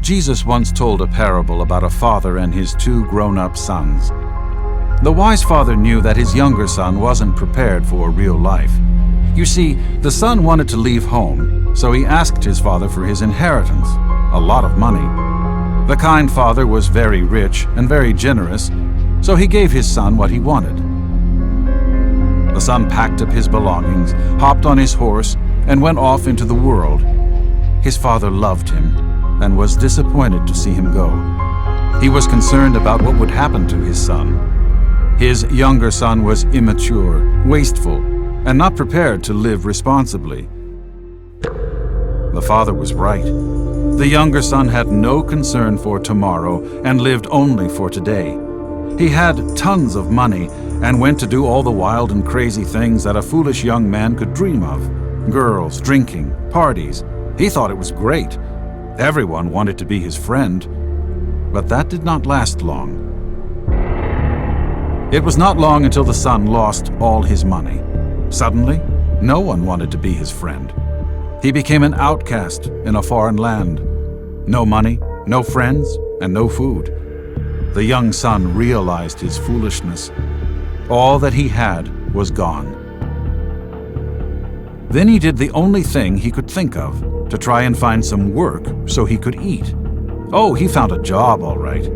Jesus once told a parable about a father and his two grown-up sons. The wise father knew that his younger son wasn't prepared for real life. You see, the son wanted to leave home, so he asked his father for his inheritance, a lot of money. The kind father was very rich and very generous, so he gave his son what he wanted. The son packed up his belongings, hopped on his horse, and went off into the world. His father loved him and was disappointed to see him go. He was concerned about what would happen to his son. His younger son was immature, wasteful, and not prepared to live responsibly. The father was right. The younger son had no concern for tomorrow and lived only for today. He had tons of money and went to do all the wild and crazy things that a foolish young man could dream of. Girls, drinking, parties. He thought it was great. Everyone wanted to be his friend. But that did not last long. It was not long until the son lost all his money. Suddenly, no one wanted to be his friend. He became an outcast in a foreign land. No money, no friends, and no food. The young son realized his foolishness. All that he had was gone. Then he did the only thing he could think of, to try and find some work so he could eat. Oh, he found a job, all right,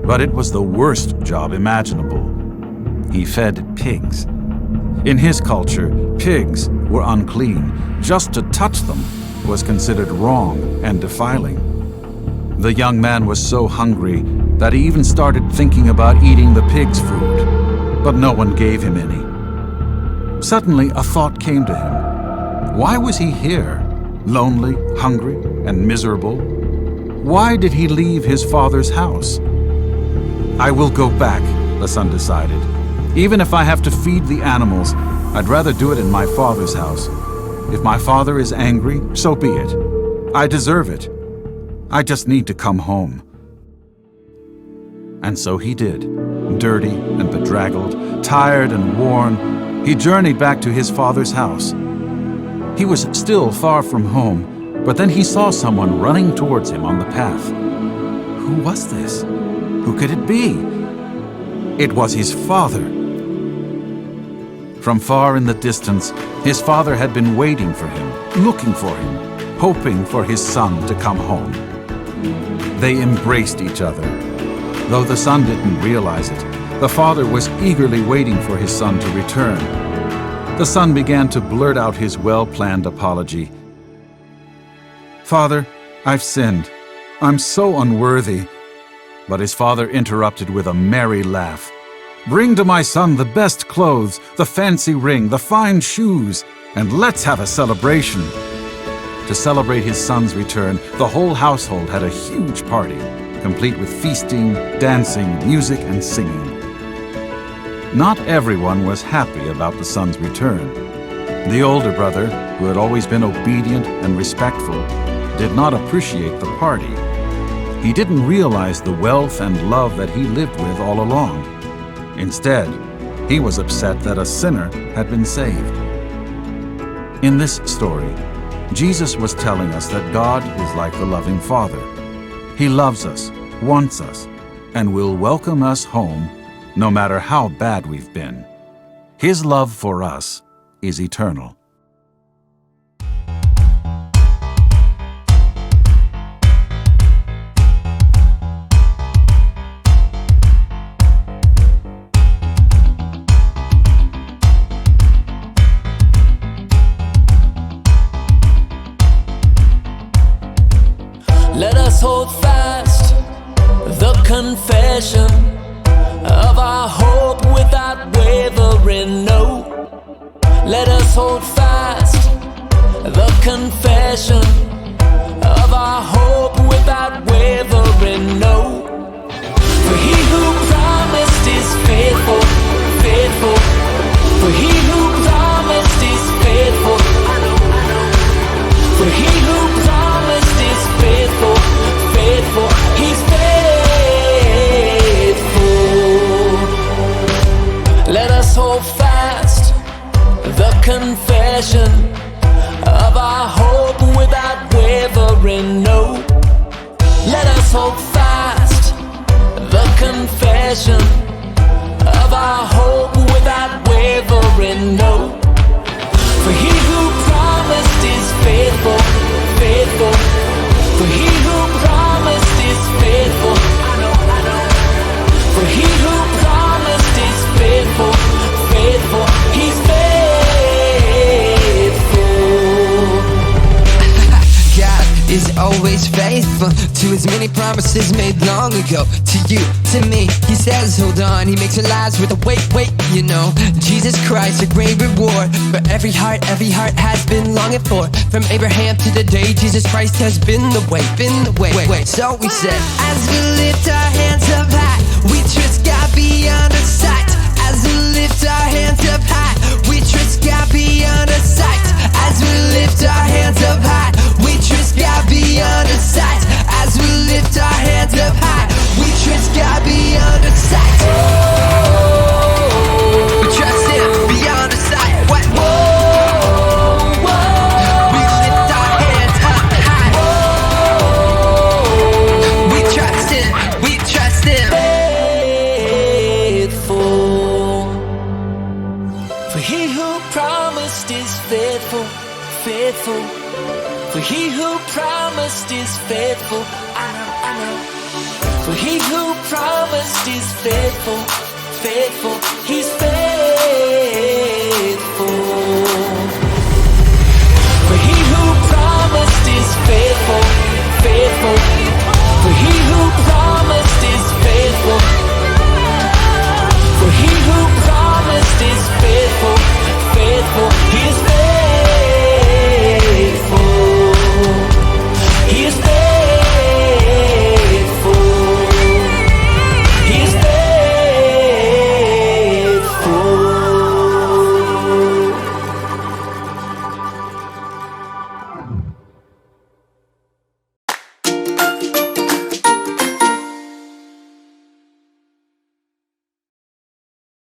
but it was the worst job imaginable. He fed pigs. In his culture, pigs were unclean. Just to touch them was considered wrong and defiling. The young man was so hungry that he even started thinking about eating the pig's food, but no one gave him any. Suddenly, a thought came to him. Why was he here, lonely, hungry, and miserable? Why did he leave his father's house? I will go back, the son decided. Even if I have to feed the animals, I'd rather do it in my father's house. If my father is angry, so be it. I deserve it. I just need to come home. And so he did. Dirty and bedraggled, tired and worn, he journeyed back to his father's house. He was still far from home, but then he saw someone running towards him on the path. Who was this? Who could it be? It was his father. From far in the distance, his father had been waiting for him, looking for him, hoping for his son to come home. They embraced each other. Though the son didn't realize it, the father was eagerly waiting for his son to return. The son began to blurt out his well-planned apology. "Father, I've sinned. I'm so unworthy." But his father interrupted with a merry laugh. "Bring to my son the best clothes, the fancy ring, the fine shoes, and let's have a celebration." To celebrate his son's return, the whole household had a huge party, complete with feasting, dancing, music, and singing. Not everyone was happy about the son's return. The older brother, who had always been obedient and respectful, did not appreciate the party. He didn't realize the wealth and love that he lived with all along. Instead, he was upset that a sinner had been saved. In this story, Jesus was telling us that God is like the loving Father. He loves us, wants us, and will welcome us home no matter how bad we've been. His love for us is eternal. Let us hold fast the confession of our hope without wavering, no. Let us hold fast the confession of our hope without wavering, no. For he who promised is faithful, faithful. For he who promised is faithful. For he who promised is faithful, faithful. He's faithful. Let us hold fast the confession of our hope without wavering, no. Let us possession of our hope without wavering, no. For he who promised is faithful, faithful. For he who promised is faithful. I know. For he who promised is faithful, faithful. He's faithful. God is always faithful to his many promises made long ago. To you, to me, he says hold on. He makes our lives with a wait, you know. Jesus Christ, a great reward for every heart has been longing for. From Abraham to the day Jesus Christ has been the way. So we said, as we lift our hands up high, we trust God beyond our sight. As we lift our hands up high, we trust God beyond our sight. As we lift our hands up high, we trust God beyond our sight. As we lift our hands up high, we trust God beyond our sight. We trust Him beyond our sight. What? We lift our hands up high. We trust Him. We trust Him. Faithful. For he who promised is faithful, faithful. For he who promised is faithful. I know. For he who promised is faithful, faithful. He's faithful.